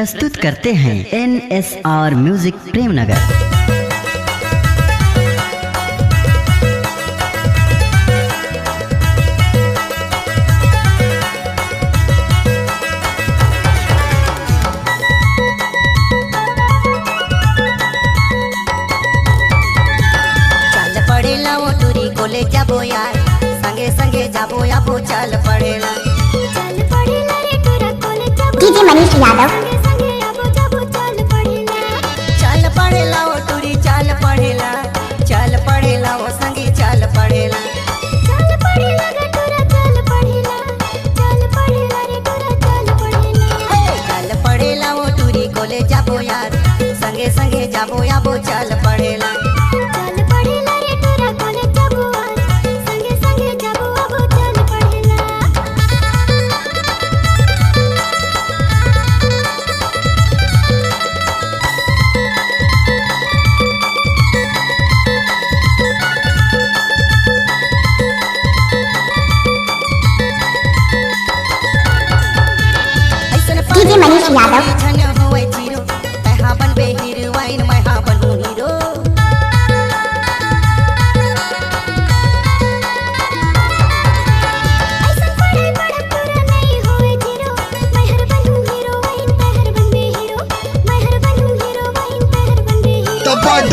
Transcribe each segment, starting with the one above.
प्रस्तुत करते हैं NSR म्यूजिक प्रेमनगर। ले जाबो यार संगे संगे जाबो आबो चल पड़ेला रे तोरा कोले जाबो डीजे मनीष यादव संगे आबो जाबो चल पड़ेला ओ टूरी चल पड़ेला ओ संगे चल पड़ेला रे तोरा चल पड़ेला रे तोरा चल पड़ेला ओ टूरी कोले जाबो यार संगे संगे जाबो आबो चल पड़ेला डीजे मनीष यादव बनबे हीरोइन मैं बनू हीरो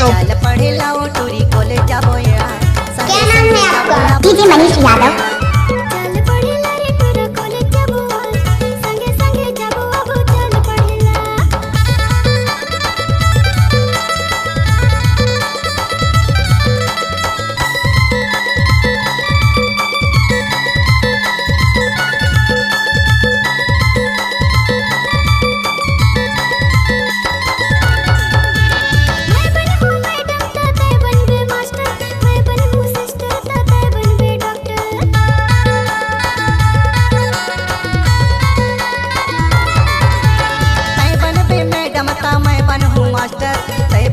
चल पड़ेला ओ टूरी कोले जाबो यार क्या नाम है आपका? डीजे मनीष यादव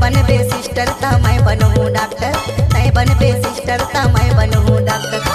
बनबे सिस्टर ता मैं बनूं डॉक्टर, तै बनबे सिस्टर ता मैं बनूं डॉक्टर।